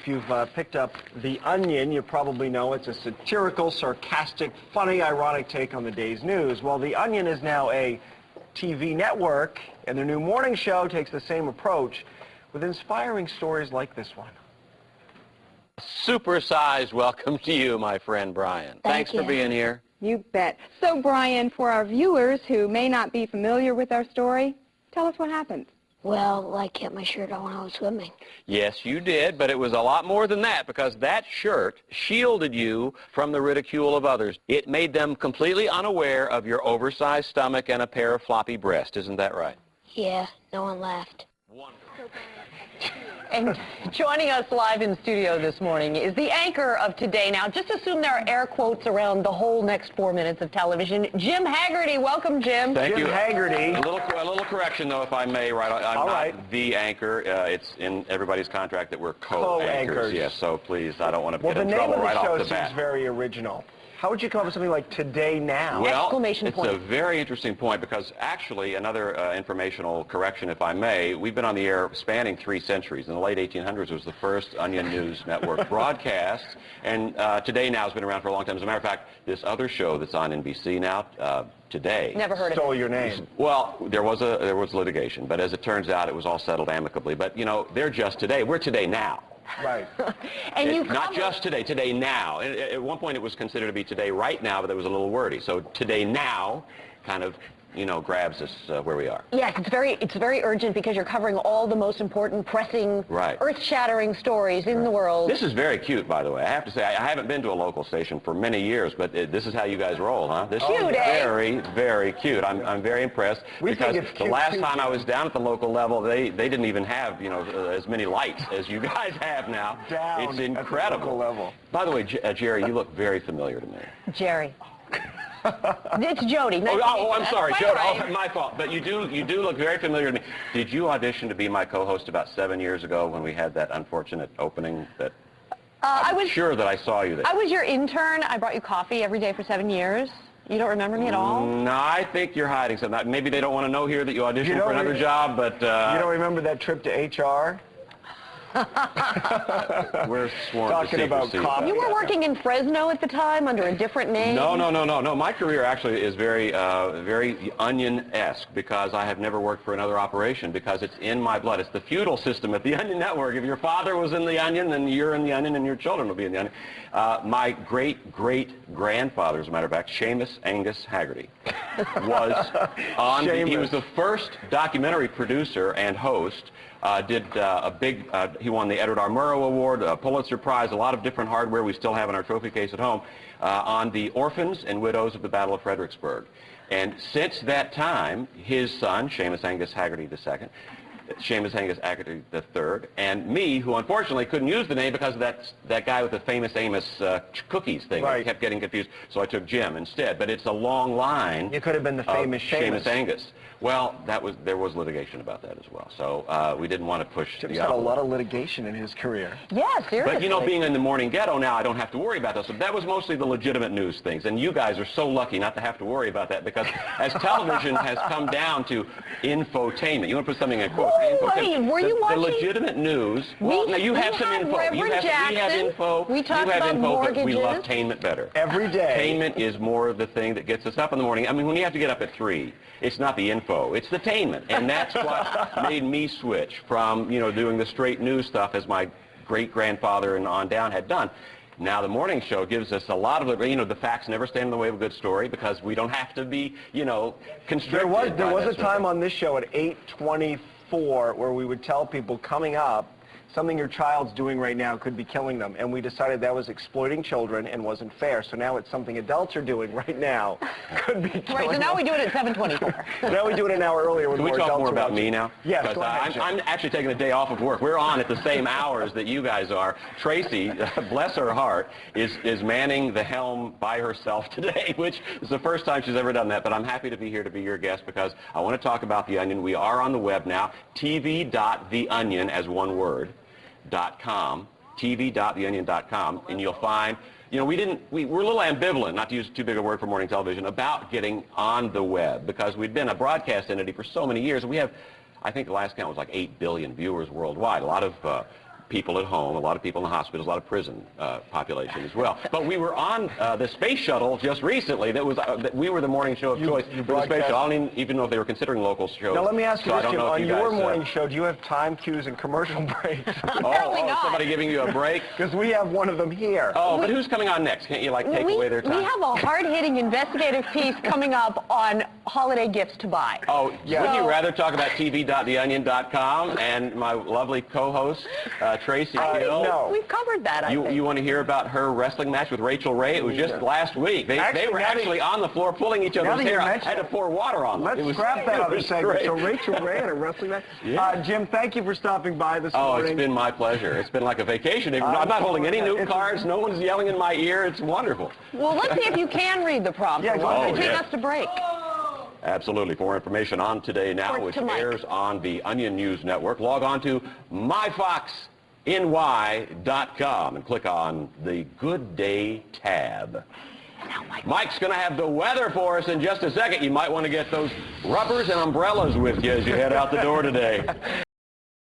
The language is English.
if you've picked up The Onion, you probably know it's a satirical, sarcastic, funny, ironic take on the day's news. Well, The Onion is now a TV network, and their new morning show takes the same approach with inspiring stories like this one. Supersized welcome to you, my friend Brian. Thanks for being here. You bet. So, Brian, for our viewers who may not be familiar with our story, tell us what happened. Well, I kept my shirt on when I was swimming. Yes, you did, but it was a lot more than that, because that shirt shielded you from the ridicule of others. It made them completely unaware of your oversized stomach and a pair of floppy breasts. Isn't that right? Yeah, no one laughed. And joining us live in studio this morning is the anchor of Today Now. Just assume there are air quotes around the whole next 4 minutes of television. Jim Haggerty. Welcome, Jim. Thank you. Jim Haggerty. A little correction, though, if I may. Right, I'm not the anchor. It's in everybody's contract that we're co-anchors. Yes, so please, I don't want to get in trouble right off the bat. Well, the name of the show seems very original. How would you come up with something like Today Now? Well, exclamation it's point. a very interesting point, because actually, another informational correction, if I may, we've been on the air spanning 3 centuries. In the late 1800s, it was the first Onion News Network broadcast, and Today Now has been around for a long time. As a matter of fact, this other show that's on NBC now, Today. Never heard of it. Stole your name. Well, there was litigation, but as it turns out, it was all settled amicably. But, you know, they're just Today. We're Today Now. Right. And you not just today, Today Now. At one point it was considered to be Today Right Now, but that was a little wordy. So Today Now kind of, you know, grabs us where we are. Yes, it's very urgent, because you're covering all the most important, pressing, earth-shattering stories in the world. This is very cute, by the way. I have to say, I haven't been to a local station for many years, but this is how you guys roll, huh? This Cute, is eh? very, very cute. I'm very impressed, because the last time I was down at the local level, they didn't even have, you know, as many lights as you guys have now. It's incredible. At the local level. By the way, Jerry, you look very familiar to me. Jerry. It's Jodi. Nice I'm sorry, Jodi. Right. Oh, my fault. But you do look very familiar to me. Did you audition to be my co-host about 7 years ago when we had that unfortunate opening? That I'm sure that I saw you there. I was your intern. I brought you coffee every day for 7 years. You don't remember me at all? No, I think you're hiding something. Maybe they don't want to know here that you auditioned for another job, but... You don't remember that trip to HR? We're sworn Talking to about secrecy. coffee. You were working in Fresno at the time under a different name? No. My career actually is very Onion-esque, because I have never worked for another operation, because it's in my blood. It's the feudal system at the Onion Network. If your father was in the Onion, then you're in the Onion, and your children will be in the Onion. My great-great-grandfather, as a matter of fact, Seamus Angus Haggerty, was on. He was the first documentary producer and host. He won the Edward R. Murrow Award, a Pulitzer Prize, a lot of different hardware we still have in our trophy case at home, on the orphans and widows of the Battle of Fredericksburg. And since that time, his son, Seamus Angus Haggerty II, Seamus Angus Haggerty III, and me, who unfortunately couldn't use the name because of that guy with the famous Amos cookies thing. I kept getting confused, so I took Jim instead. But it's a long line. You could have been the famous Seamus Angus. Well, there was litigation about that as well. So we didn't want to push Jim's had a lot of litigation in his career. Yeah, seriously. But, you know, being in the morning ghetto now, I don't have to worry about those. So that was mostly the legitimate news things. And you guys are so lucky not to have to worry about that, because as television has come down to infotainment, you want to put something in quotes. Wait, were you watching? The legitimate news. Well, now you have some info. We have info. We talked about mortgages. But we love tainment better. Every day. Tainment is more the thing that gets us up in the morning. I mean, when you have to get up at 3, it's not the info, it's the tainment. And that's what made me switch from, you know, doing the straight news stuff as my great-grandfather and on down had done. Now the morning show gives us a lot of, you know, the facts never stand in the way of a good story, because we don't have to be, you know, constricted. There was a time on this show at 8:24 where we would tell people coming up, something your child's doing right now could be killing them, and we decided that was exploiting children and wasn't fair. So now it's something adults are doing right now could be killing them. Right, so now we do it at 7:24. Now we do it an hour earlier when Can we more talk adults more are about watching. me now? Yes, go ahead, I'm actually taking a day off of work. We're on at the same hours that you guys are. Tracy, bless her heart, is manning the helm by herself today, which is the first time she's ever done that. But I'm happy to be here to be your guest, because I want to talk about The Onion. We are on the web now, tv.theonion as one word. .com, tv.theonion.com, and you'll find, you know, we're a little ambivalent, not to use too big a word for morning television, about getting on the web, because we've been a broadcast entity for so many years, and we have, I think the last count was like 8 billion viewers worldwide. A lot of people at home, a lot of people in the hospitals, a lot of prison population as well. But we were on the space shuttle just recently. We were the morning show of choice for the space shuttle. I don't even know if they were considering local shows. Now let me ask you so this, Jim. On your morning show, show, do you have time cues and commercial breaks? oh, somebody giving you a break? Because we have one of them here. Oh, but who's coming on next? Can't you like take away their time? We have a hard-hitting investigative piece coming up on holiday gifts to buy. Oh, yeah. Wouldn't you rather talk about tv.theonion.com and my lovely co-host, Tracy Hill? No. We've covered that, I think. You want to hear about her wrestling match with Rachel Ray? It was just last week. They were actually on the floor pulling each other's hair. I had to pour water on them. Let's scrap that other segment. So Rachel Ray and a wrestling match. Yeah. Jim, thank you for stopping by this Oh, morning. it's been my pleasure. It's been like a vacation. I'm not holding any new cards. No one's yelling in my ear. It's wonderful. Well, let's see if you can read the prompt. Yeah, go ahead. Take us to break. Absolutely. For more information on Today Now, which airs on the Onion News Network, log on to myfoxny.com and click on the Good Day tab. Mike's going to have the weather for us in just a second. You might want to get those rubbers and umbrellas with you as you head out the door today.